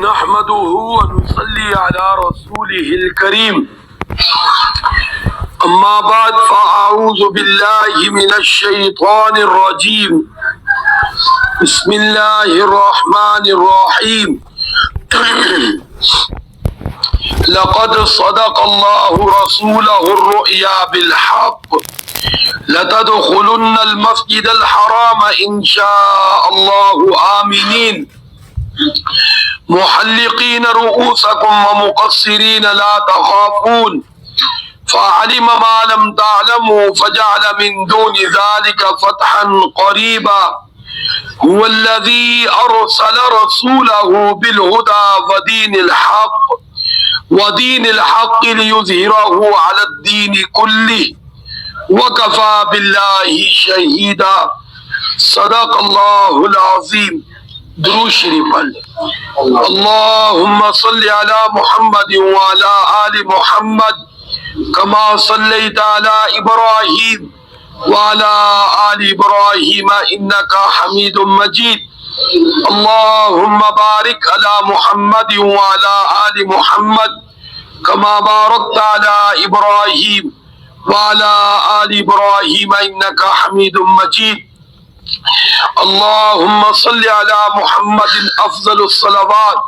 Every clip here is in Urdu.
نحمده ونصلي على رسوله الكريم أما بعد فأعوذ بالله من الشيطان الرجيم بسم الله الرحمن الرحيم لقد صدق الله رسوله الرؤيا بالحق لتدخلن المسجد الحرام إن شاء الله آمنين محلقين رؤوسكم ومقصرين لا تخافون فعلم ما لم تعلموا فجعل من دون ذلك فتحا قريبا هو الذي أرسل رسوله بالهدى ودين الحق ليظهره على الدين كله وكفى بالله شهيدا صدق الله العظيم. درود شریف پڑھ اللهم صل على محمد وعلى آل محمد كما صليت على إبراهيم وعلى آل إبراهيم إنك حميد مجيد. اللهم بارك على محمد وعلى آل محمد كما باركت على إبراهيم وعلى آل إبراهيم إنك حميد مجيد. اللهم صل على محمد افضل الصلوات.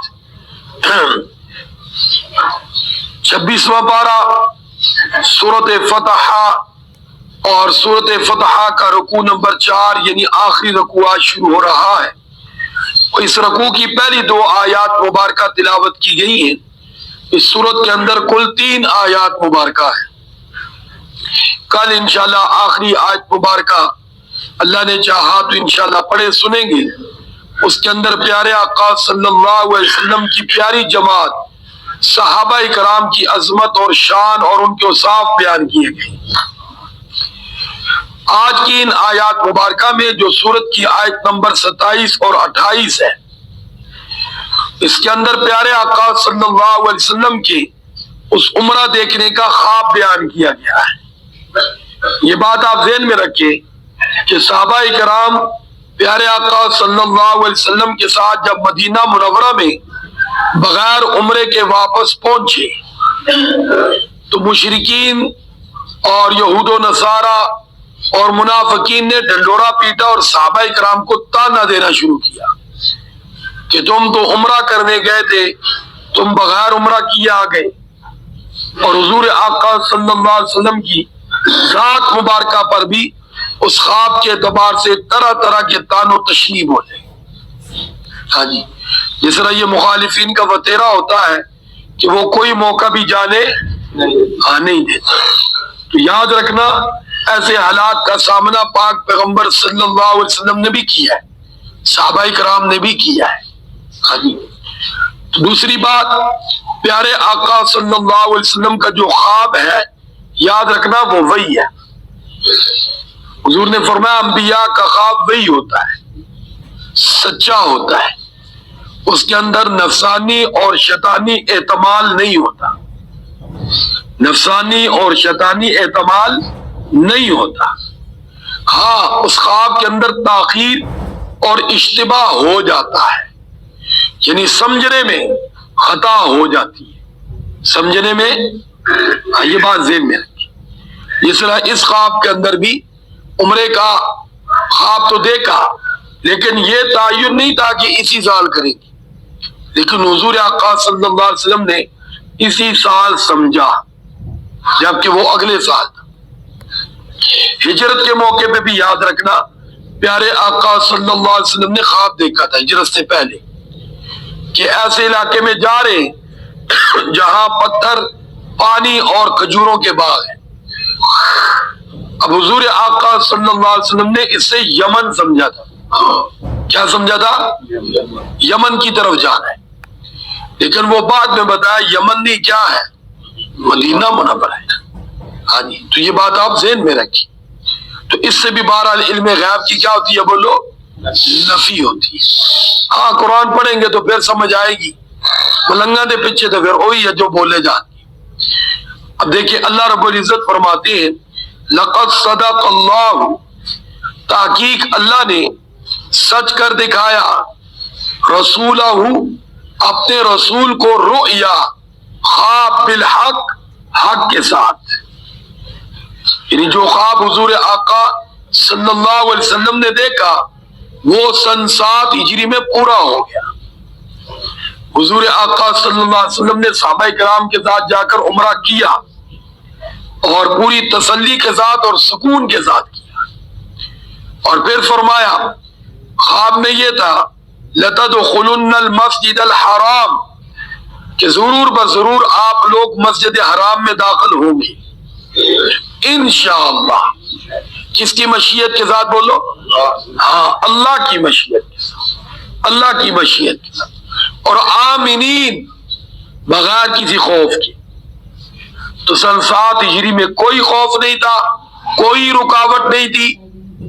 26واں پارہ سورۃ فتح اور سورۃ فتح کا رکوع نمبر 4 یعنی آخری رکوع آج شروع ہو رہا ہے. اس رکوع کی پہلی 2 آیات مبارکہ تلاوت کی گئی ہیں. اس سورت کے اندر کل 3 آیات مبارکہ ہیں. کل انشاءاللہ آخری آیت مبارکہ اللہ نے چاہا تو انشاءاللہ پڑھے سنیں گے. اس کے اندر پیارے آقا صلی اللہ علیہ وسلم کی پیاری جماعت صحابہ کرام کی عظمت اور شان اور ان کے اوصاف بیان کیے گئے. آج کی ان آیات مبارکہ میں جو سورت کی آیت نمبر 27 اور 28 ہے اس کے اندر پیارے آقا صلی اللہ علیہ وسلم کے اس عمرہ دیکھنے کا خواب بیان کیا گیا ہے. یہ بات آپ ذہن میں رکھیں کہ صحابہ کرام پیارے آقا صلی اللہ علیہ وسلم کے ساتھ جب مدینہ منورہ میں بغیر عمرے کے واپس پہنچے تو مشرکین اور یہود و نصارہ اور منافقین نے ڈنڈورا پیٹا اور صحابہ کرام کو تانا دینا شروع کیا کہ تم تو عمرہ کرنے گئے تھے, تم بغیر عمرہ کیے آ گئے. اور حضور آقا صلی اللہ علیہ وسلم کی ذات مبارکہ پر بھی اس خواب کے اعتبار سے طرح طرح کے طعن و تشنیع ہو جائے. ہاں جی, جس طرح یہ مخالفین کا وتیرا ہوتا ہے کہ وہ کوئی موقع بھی جانے نہیں دیتا. تو یاد رکھنا ایسے حالات کا سامنا پاک پیغمبر صلی اللہ علیہ وسلم نے بھی کیا ہے, صحابہ کرام نے بھی کیا ہے. ہاں جی. تو دوسری بات, پیارے آقا صلی اللہ علیہ وسلم کا جو خواب ہے یاد رکھنا وہ وہی ہے. حضور نے فرمایا انبیاء کا خواب وہی ہوتا ہے, سچا ہوتا ہے, اس کے اندر نفسانی اور شیطانی احتمال نہیں ہوتا. نفسانی اور شیطانی احتمال نہیں ہوتا. ہاں اس خواب کے اندر تاخیر اور اشتباہ ہو جاتا ہے, یعنی سمجھنے میں خطا ہو جاتی ہے, سمجھنے میں. یہ بات ذہن میں رکھیں. جس طرح اس خواب کے اندر بھی عمرے کا خواب تو دیکھا لیکن یہ تعین نہیں تھا کہ اسی سال کریں گے, لیکن حضور آقا صلی اللہ علیہ وسلم نے اسی سال سمجھا جبکہ وہ اگلے سال تھا. ہجرت کے موقع پہ بھی یاد رکھنا پیارے آقا صلی اللہ علیہ وسلم نے خواب دیکھا تھا ہجرت سے پہلے کہ ایسے علاقے میں جا رہے ہیں جہاں پتھر, پانی اور کھجوروں کے باغ ہیں. اب حضور آقا صلی اللہ علیہ وسلم نے اس سے یمن سمجھا تھا. کیا سمجھا تھا؟ یمن کی طرف جانا ہے. لیکن وہ بعد میں بتایا یمن نہیں کیا ہے, مدینہ منورہ ہے. ہاں جی, تو یہ بات آپ ذہن میں رکھیں. تو اس سے بھی بہرحال علم غیب کی کیا ہوتی ہے بولو, نفی ہوتی ہے. ہاں قرآن پڑھیں گے تو پھر سمجھ آئے گی, ملنگا دے پیچھے تو پھر وہی ہے جو بولے جاتے. اب دیکھیں اللہ رب العزت فرماتے ہیں لقد صدق اللہ, تحقیق اللہ نے سچ کر دکھایا رسولہ اپنے رسول کو رؤیا خواب بالحق، حق کے ساتھ، یعنی جو خواب حضور آقا صلی اللہ علیہ وسلم نے دیکھا وہ سن 7 ہجری میں پورا ہو گیا۔ حضور آقا صلی اللہ علیہ وسلم نے صحابہ کرام کے ساتھ جا کر عمرہ کیا اور پوری تسلی کے ساتھ اور سکون کے ساتھ کیا، اور پھر فرمایا خواب میں یہ تھا لَتَدْخُلُنَّ الْمَسْجِدَ الْحَرَامَ، کہ ضرور بضرور آپ لوگ مسجد حرام میں داخل ہوں گے انشاءاللہ۔ کس کی مشیت کے ساتھ بولو؟ ہاں، اللہ کی مشیت کے ساتھ، اللہ کی مشیت کے ساتھ، اور آمینین، بغیر کسی خوف کے۔ تو سن 7 ہجری میں کوئی خوف نہیں تھا، کوئی رکاوٹ نہیں تھی،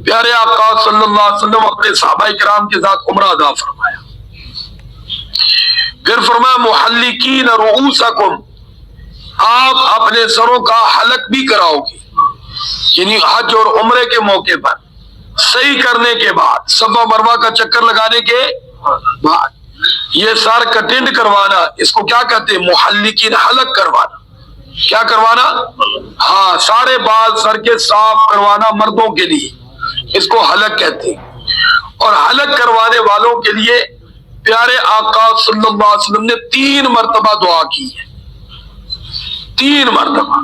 پیارے آقا صلی اللہ علیہ وسلم اپنے صحابہ کرام کے ساتھ عمرہ ادا فرمایا۔ پھر فرمایا محلقین رؤوسکم، آپ اپنے سروں کا حلق بھی کراؤ گے، یعنی حج اور عمرے کے موقع پر صحیح کرنے کے بعد، صفا مروہ کا چکر لگانے کے بعد یہ سر کا ٹینڈ کروانا، اس کو کیا کہتے ہیں؟ محلقین، حلق کروانا۔ کیا کروانا؟ ہاں، سارے بال سر کے صاف کروانا مردوں کے لیے، اس کو حلق کہتے ہیں۔ اور حلق کروانے والوں کے لیے پیارے آقا صلی اللہ علیہ وسلم نے 3 مرتبہ دعا کی ہے، 3 مرتبہ۔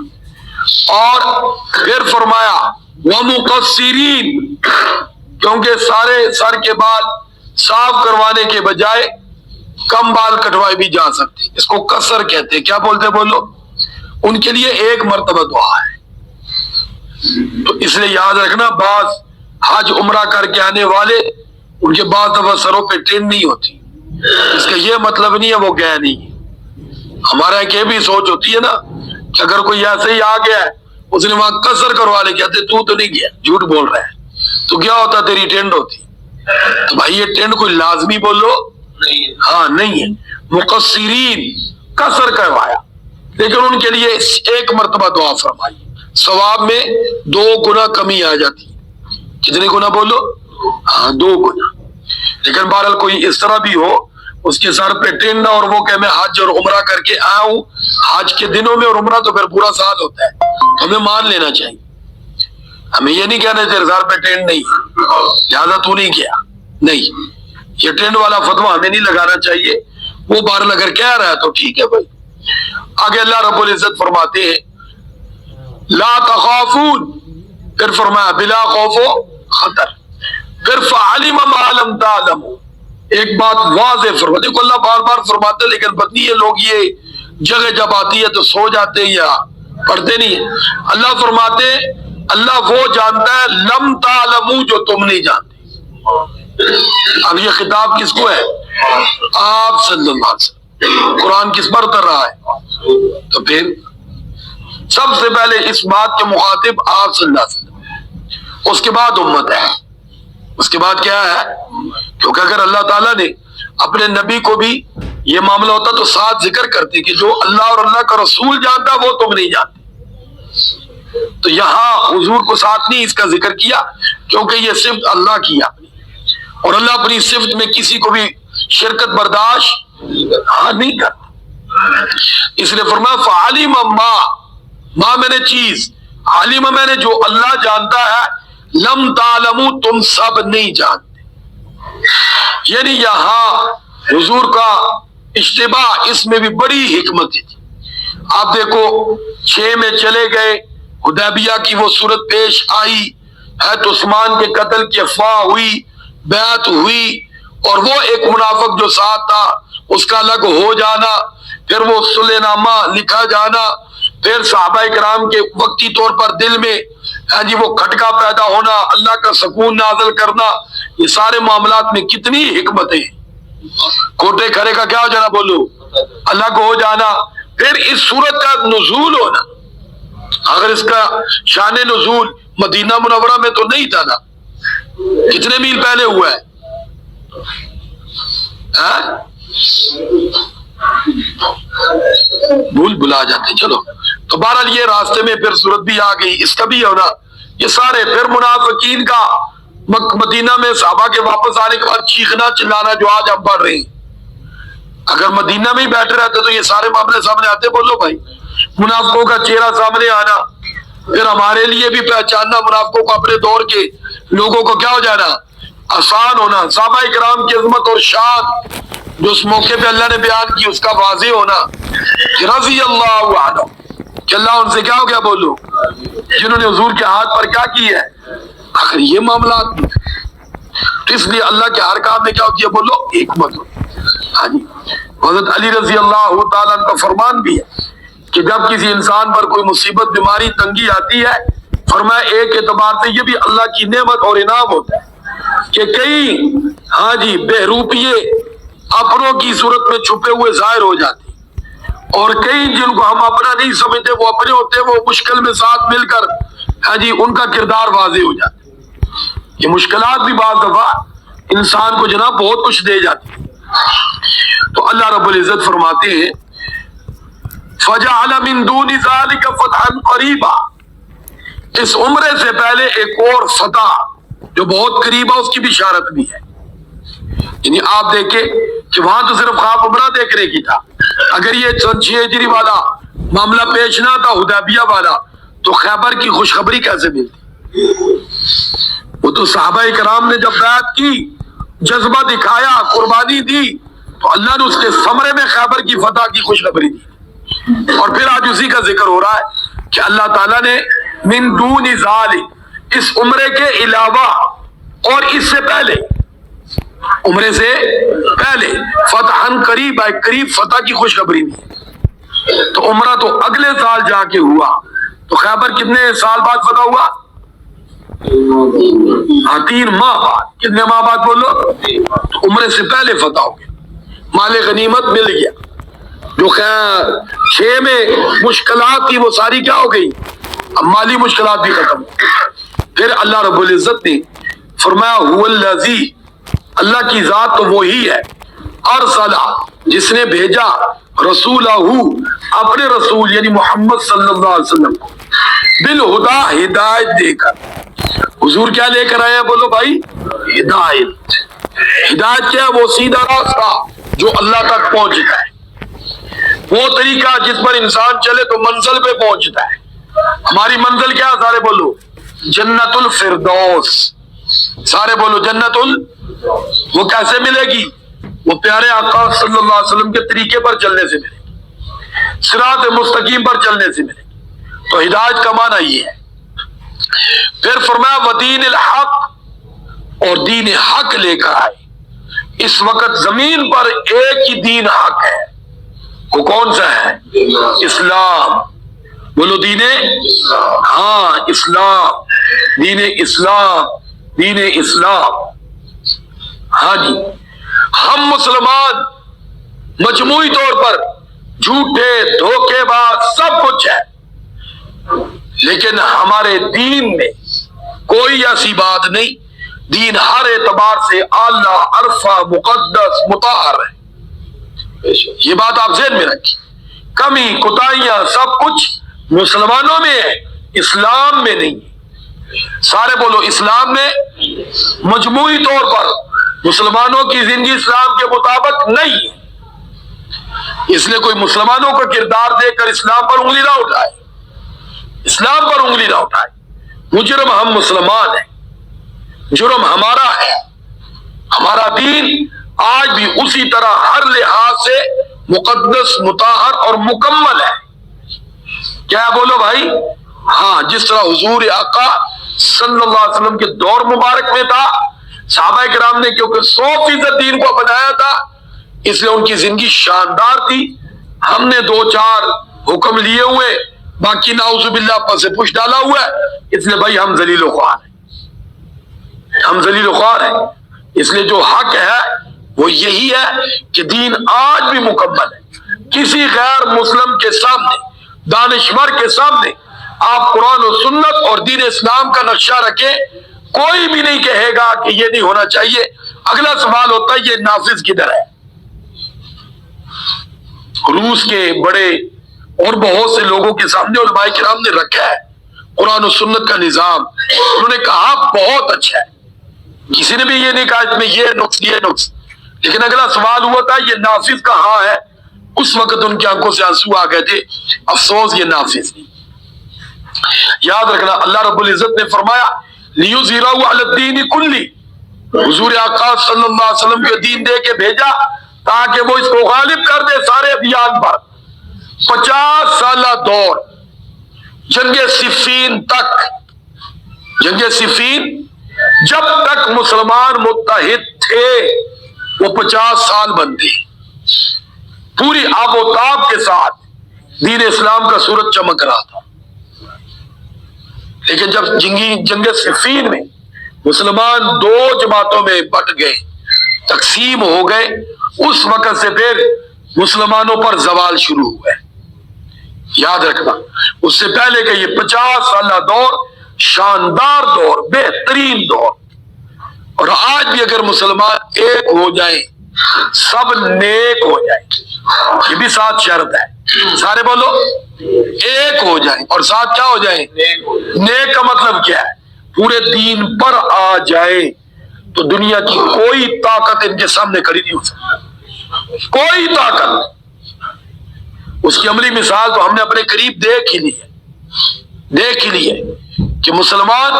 اور پھر فرمایا وَمُقَصِّرِينَ، کیونکہ سارے سر کے بال صاف کروانے کے بجائے کم بال کٹوائے بھی جا سکتے، اس کو قصر کہتے ہیں۔ کیا بولتے بولو؟ ان کے لیے 1 مرتبہ دعا ہے۔ تو اس لیے یاد رکھنا، بعض حج عمرہ کر کے آنے والے ان کے بعض دفعہ سروں پہ ٹین نہیں ہوتی، اس کا یہ مطلب نہیں ہے وہ گیا نہیں ہے۔ ہمارا ایک یہ بھی سوچ ہوتی ہے نا کہ اگر کوئی ایسے ہی آ گیا ہے، اس نے وہاں قصر کروا لے، کہتے تو نہیں گیا، جھوٹ بول رہا ہے، تو کیا ہوتا؟ تیری ٹینڈ ہوتی۔ تو بھائی یہ ٹینڈ کوئی لازمی بولو ہاں نہیں ہے، مقصرین، قصر کروایا، لیکن ان کے لیے 1 مرتبہ دعا فرمائی، ثواب میں 2 گنا کمی آ جاتی۔ کتنے گنا بولو؟ ہاں، 2 گنا۔ لیکن بہرحال کوئی اس طرح بھی ہو اس کے سر پہ ٹینڈا اور وہ کہ میں حج اور عمرہ کر کے آیا ہوں، حج کے دنوں میں اور عمرہ تو پھر پورا سال ہوتا ہے، تو ہمیں مان لینا چاہیے، ہمیں یہ نہیں کہنا تیرے سر پہ ٹینڈ نہیں، لہٰذا تو نہیں کیا، نہیں، یہ ٹینڈ والا فتویٰ ہمیں نہیں لگانا چاہیے۔ وہ بہرحال اگر کہہ رہا ہے تو ٹھیک ہے بھائی۔ آگے اللہ رب العزت فرماتے ہیں لا تخافون، پھر فرمایا بلا خوف و خطر، پھر فعلم ما لم تعلموا، ایک بات واضح فرما، دیکھو اللہ بار بار فرماتے لیکن پتہ نہیں یہ لوگ یہ جگہ جب آتی ہے تو سو جاتے ہیں یا پڑھتے نہیں ہیں۔ اللہ فرماتے اللہ وہ جانتا ہے لم تعلموا، جو تم نہیں جانتے۔ اب یہ خطاب کس کو ہے؟ آپ صلی اللہ علیہ وسلم۔ قرآن کس پر کر رہا ہے؟ تو پھر سب سے پہلے اس بات کے مخاطب آپ صلی اللہ علیہ وسلم، اس کے بعد امت ہے، اس کے بعد کیا ہے؟ کیونکہ اگر اللہ تعالیٰ نے اپنے نبی کو بھی یہ معاملہ ہوتا تو ساتھ ذکر کرتے کہ جو اللہ اور اللہ کا رسول جانتا وہ تم نہیں جانتے۔ تو یہاں حضور کو ساتھ نہیں اس کا ذکر کیا کیونکہ یہ صفت اللہ کی ہے، اور اللہ اپنی صفت میں کسی کو بھی شرکت برداشت نہیں کرتا، اس لیے فرمایا فعلم ما میں نے چیز، علم میں نے جو اللہ جانتا ہے، لم تعلموا تم سب نہیں جانتے۔ یعنی یہاں حضور کا اشتباہ، اس میں بھی بڑی حکمت تھی۔ آپ دیکھو 6 میں چلے گئے، حدیبیہ کی وہ صورت پیش آئی، حضرت عثمان کے قتل کی افواہ ہوئی، بیعت ہوئی، اور وہ ایک منافق جو ساتھ تھا اس کا الگ ہو جانا، پھر وہ صلح نامہ لکھا جانا، پھر صحابہ کرام کے وقتی طور پر دل میں وہ کھٹکا پیدا ہونا، اللہ کا سکون نازل کرنا، یہ سارے معاملات میں کتنی حکمتیں۔ کوٹے کھڑے کا کیا ہو جانا بولو؟ الگ ہو جانا، پھر اس صورت کا نزول ہونا۔ اگر اس کا شان نزول مدینہ منورہ میں تو نہیں تھا نا، کتنے میل پہلے ہوا ہے؟ بلا جاتے، چلو۔ تو بہرحال یہ راستے میں پھر صورت بھی آ گئی، اس کا بھی ہونا، یہ سارے پھر منافقین کا مدینہ میں صحابہ کے واپس آنے کے بعد چیخنا چلانا جو آج ہم پڑھ رہے ہیں، اگر مدینہ میں ہی بیٹھے رہتے تو یہ سارے معاملے سامنے آتے. بولو بھائی, منافقوں کا چہرہ سامنے آنا, پھر ہمارے لیے بھی پہچاننا منافقوں کو اپنے دور کے لوگوں کو کیا ہو جانا, آسان ہونا. صحابہ کرام کی عظمت اور شان جو اس موقع پہ اللہ نے بیان کی, اس کا واضح ہونا کہ رضی اللہ عنہ, کہ اللہ ان سے کیا ہو گیا, بولو, جنہوں نے حضور کے ہاتھ پر کیا کی ہے. آخر یہ معاملات تو اس لیے اللہ کے ہر کام میں کیا ہوتی ہے, بولو, حکمت. ہاں جی, حضرت علی رضی اللہ تعالیٰ کا فرمان بھی ہے کہ جب کسی انسان پر کوئی مصیبت, بیماری, تنگی آتی ہے, فرمایا ایک اعتبار سے یہ بھی اللہ کی نعمت اور انعام ہوتا ہے کہ کئی ہاں جی بہروپیے اپنوں کی صورت میں چھپے ہوئے ظاہر ہو جاتے, اور کئی جن کو ہم اپنا نہیں سمجھتے وہ اپنے ہوتے, وہ مشکل میں ساتھ مل کر ہاں جی ان کا کردار واضح ہو جاتا ہے. یہ مشکلات بھی بعض دفعہ انسان کو جناب بہت کچھ دے جاتی ہے. تو اللہ رب العزت فرماتے ہیں فَجَعَلَ مِن دُونِ ذَلِكَ فَتْحًا قَرِيبًا, اس عمرے سے پہلے ایک اور فتح جو بہت قریب ہے اس کی بشارت بھی ہے. یعنی آپ دیکھیں کہ وہاں تو صرف خواب عمرہ دیکھنے کی تھا. اگر یہ 6 ہجری والا معاملہ پیش نہ تھا, حدیبیہ والا, تو خیبر کی خوشخبری کیسے ملتی. وہ تو صحابہ کرام نے جب بیعت کی, جذبہ دکھایا, قربانی دی, تو اللہ نے اس کے ثمرے میں خیبر کی فتح کی خوشخبری دی. اور پھر آج اسی کا ذکر ہو رہا ہے کہ اللہ تعالیٰ نے من دون ذالک, اس عمرے کے علاوہ اور اس سے پہلے, عمرے سے پہلے, فتحن قریب, قریب فتح کی خوشخبری دی. تو عمرہ تو اگلے سال جا کے ہوا, تو خیبر کتنے سال بعد فتح ہوا, 3 ماہ بعد. کتنے ماہ بعد بولو, تو عمرے سے پہلے فتح ہو گیا, مال غنیمت مل گیا. جو 6 میں مشکلات تھی وہ ساری کیا ہو گئی, اب مالی مشکلات بھی ختم. پھر اللہ رب العزت نے فرمایا هو الذی, اللہ کی ذات تو وہی ہے, ارسلہ, جس نے بھیجا, رسولہ, اپنے رسول یعنی محمد صلی اللہ علیہ وسلم کو, بالہدا, ہدایت دے کر. حضور کیا لے کر آئے ہیں, بولو بھائی, ہدایت. ہدایت کیا ہے, وہ سیدھا راستہ جو اللہ تک پہنچتا ہے, وہ طریقہ جس پر انسان چلے تو منزل پہ پہنچتا ہے. ہماری منزل کیا, سارے بولو, جنت الفردوس. سارے بولو جنت وہ کیسے ملے گی, وہ پیارے آقا صلی اللہ علیہ وسلم کے طریقے پر چلنے سے ملے گی, صراط مستقیم پر چلنے سے ملے گی. تو ہدایت کا معنی یہ ہے. پھر فرمایا ودین الحق, اور دین حق لے کر آئے. اس وقت زمین پر ایک ہی دین حق ہے, وہ کون سا ہے, اسلام. بولو دین, ہاں اسلام, دین اسلام, دین اسلام. ہاں جی, ہم مسلمان مجموعی طور پر جھوٹے, دھوکے باز سب کچھ ہے, لیکن ہمارے دین میں کوئی ایسی بات نہیں. دین ہر اعتبار سے اعلیٰ, عرفہ, مقدس, مطہر ہے. یہ بات آپ ذہن میں رکھیں. کمی کوتاہیاں سب کچھ مسلمانوں میں ہے, اسلام میں نہیں. سارے بولو, اسلام میں مجموعی طور پر مسلمانوں کی زندگی اسلام کے مطابق نہیں ہے. اس لیے کوئی مسلمانوں کا کردار دیکھ کر اسلام پر انگلی نہ اٹھائے, اسلام پر انگلی نہ اٹھائے. مجرم ہم مسلمان ہیں, جرم ہمارا ہے. ہمارا دین آج بھی اسی طرح ہر لحاظ سے مقدس, مطہر اور مکمل ہے. کیا بولو بھائی, ہاں, جس طرح حضور آقا صلی اللہ علیہ وسلم کے دور مبارک میں تھا. صحابہ کرام نے کیونکہ 100% دین کو اپنایا تھا, اس لیے ان کی زندگی شاندار تھی. ہم نے 2-4 حکم لیے ہوئے, باقی نعوذ باللہ پر سے پوچھ ڈالا ہوا ہے. اس لیے بھائی ہم ذلیل و خوار ہیں, ہم ذلیل و خوار ہیں. اس لیے جو حق ہے وہ یہی ہے کہ دین آج بھی مکمل ہے. کسی غیر مسلم کے سامنے, دانشور کے سامنے آپ قرآن و سنت اور دین اسلام کا نقشہ رکھیں, کوئی بھی نہیں کہے گا کہ یہ نہیں ہونا چاہیے. اگلا سوال ہوتا ہے یہ نافذ کدھر ہے. روس کے بڑے اور بہت سے لوگوں کے سامنے علماء کرام نے رکھا ہے قرآن و سنت کا نظام. انہوں نے کہا بہت اچھا ہے, کسی نے بھی یہ نہیں کہا اس میں یہ نقص, لیکن اگلا سوال ہوا تھا یہ نافذ کہاں ہے؟ اس وقت ان کی آنکھوں سے آنسو آ گئے تھے، افسوس یہ نافذ نہیں۔ یاد رکھنا اللہ رب العزت نے فرمایا لِيُظْهِرَهُ عَلَى الدِّينِ كُلِّهِ، حضور آقا صلی اللہ علیہ وسلم کے دین دے کے بھیجا تاکہ وہ اس کو غالب کر دے سارے ادیان پر۔ 50 سالہ دور جنگ صفین تک، جنگ صفین جب تک مسلمان متحد تھے وہ 50 سال بنتے، پوری آب و تاب کے ساتھ دین اسلام کا سورج چمک رہا تھا۔ لیکن جب جنگ صفین میں مسلمان 2 جماعتوں میں بٹ گئے، تقسیم ہو گئے، اس وقت سے پھر مسلمانوں پر زوال شروع ہوئے۔ یاد رکھنا اس سے پہلے کہ یہ 50 سالہ دور شاندار دور، بہترین دور، اور آج بھی اگر مسلمان ایک ہو جائیں، سب نیک ہو جائیں، یہ بھی ساتھ شرط ہے، سارے بولو ایک ہو جائیں، اور ساتھ کیا ہو جائیں؟ نیک کا مطلب کیا ہے؟ پورے دین پر آ جائے تو دنیا کی کوئی طاقت ان کے سامنے کھڑی نہیں ہو سکتی، کوئی طاقت۔ اس کی عملی مثال تو ہم نے اپنے قریب دیکھ ہی لی ہے کہ مسلمان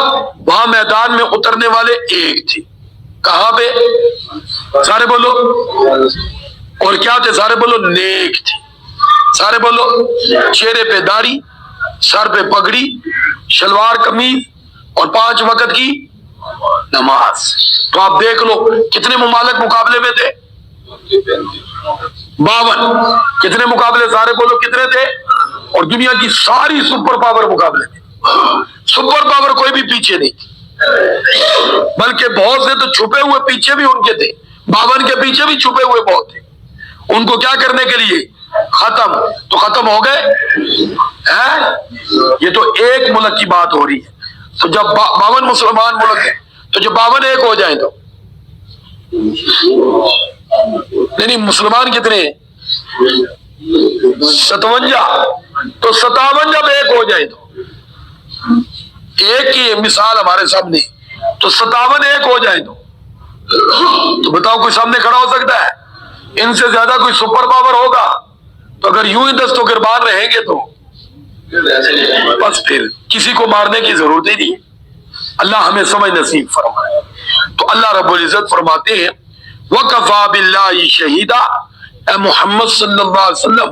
وہاں میدان میں اترنے والے ایک تھے، کہاں پہ؟ سارے بولو، اور کیا تھے؟ سارے بولو نیک تھے، سارے بولو چہرے پہ داڑھی، سر پہ پگڑی، شلوار قمیض، اور 5 وقت کی نماز۔ تو آپ دیکھ لو کتنے ممالک مقابلے میں تھے؟ 52۔ کتنے مقابلے؟ سارے بولو کتنے تھے؟ اور دنیا کی ساری سپر پاور مقابلے تھے، سپر پاور کوئی بھی پیچھے نہیں تھی، بلکہ بہت سے تو چھپے ہوئے پیچھے بھی ان کے تھے، 52 کے پیچھے بھی چھپے ہوئے بہت تھے۔ ان کو کیا کرنے کے لیے؟ ختم۔ تو ختم ہو گئے ہیں؟ یہ تو ایک ملک کی بات ہو رہی ہے۔ تو جب 52 مسلمان ملک ہیں تو جب 52 ایک ہو جائیں تو نہیں مسلمان کتنے ہیں؟ 57۔ تو 57 جب ایک ہو جائیں تو ایک کی مثال ہمارے سامنے، تو 57 ایک ہو جائیں تو بتاؤ کوئی سامنے کھڑا ہو سکتا ہے؟ ان سے زیادہ کوئی سپر پاور ہوگا؟ تو اگر یوں ہی دستوں گربان رہیں گے تو بس پھر کسی کو مارنے کی ضرورت ہی نہیں۔ اللہ ہمیں سمجھ نصیب فرمائے۔ تو اللہ رب العزت فرماتے ہیں وَكَفَى بِاللَّهِ شَهِيدًا، اے محمد صلی اللہ علیہ وسلم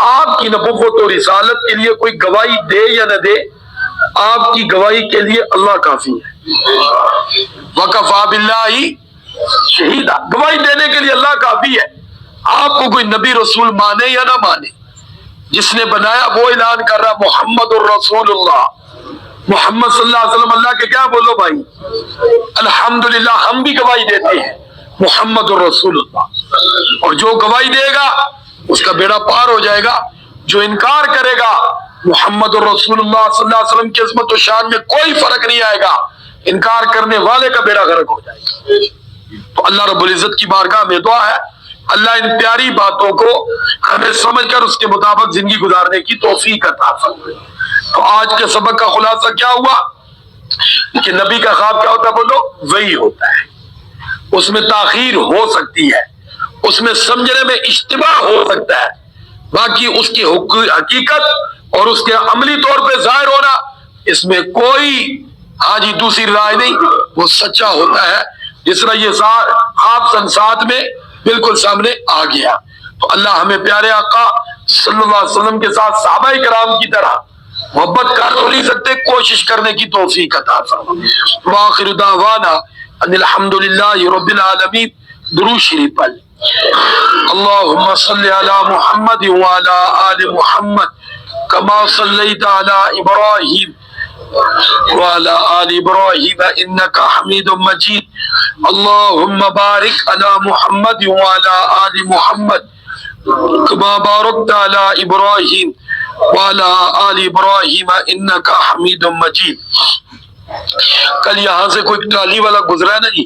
آپ کی نبوت و رسالت کے لیے کوئی گواہی دے یا نہ دے، آپ کی گواہی کے لیے اللہ کافی ہے۔ وَكَفَى بِاللَّهِ شَهِيدًا، گواہی دینے کے لیے اللہ کافی ہے۔ آپ کو کوئی نبی رسول مانے یا نہ مانے، جس نے بنایا وہ اعلان کر رہا محمد الرسول اللہ، محمد صلی اللہ علیہ وسلم اللہ کے کیا بولو بھائی، الحمدللہ ہم بھی گواہی دیتے ہیں محمد الرسول اللہ، اور جو گواہی دے گا اس کا بیڑا پار ہو جائے گا، جو انکار کرے گا محمد الرسول اللہ صلی اللہ علیہ وسلم کی عظمت و شان میں کوئی فرق نہیں آئے گا، انکار کرنے والے کا بیڑا غرق ہو جائے گا۔ تو اللہ رب العزت کی بارگاہ میں دعا ہے اللہ ان پیاری باتوں کو ہمیں سمجھ کر اس کے مطابق زندگی گزارنے کی توفیق عطا فرمائے۔ تو آج کے سبق کا خلاصہ کیا ہوا کہ نبی کا خواب کیا ہوتا ہے؟ بولو وہی ہوتا ہے، اس میں تاخیر ہو سکتی ہے، اس میں سمجھنے میں اشتباہ ہو سکتا ہے، باقی اس کی حقیقت اور اس کے عملی طور پہ ظاہر ہونا اس میں کوئی دوسری رائے نہیں، وہ سچا ہوتا ہے، جس طرح یہ خواب سن 7 میں بالکل سامنے آ گیا۔ تو اللہ ہمیں پیارے آقا صلی اللہ علیہ وسلم کے ساتھ صحابہ کرام کی طرح محبت کر تو نہیں سکتے، کوشش کرنے کی توفیق عطا فرمائے۔ وآخر دعوانا ان الحمدللہ رب العالمین۔ درود شریف پڑھ اللہم صلی علی محمد وعلی آل محمد کما صلیت علی ابراہیم وعلى آل إبراهيم إنك حميد مجيد اللهم بارك على محمد وعلى آل محمد كما باركت على إبراهيم وعلى آل إبراهيم إنك حميد مجيد۔ کل یہاں سے کوئی ٹرالی والا گزرا ہے نا جی،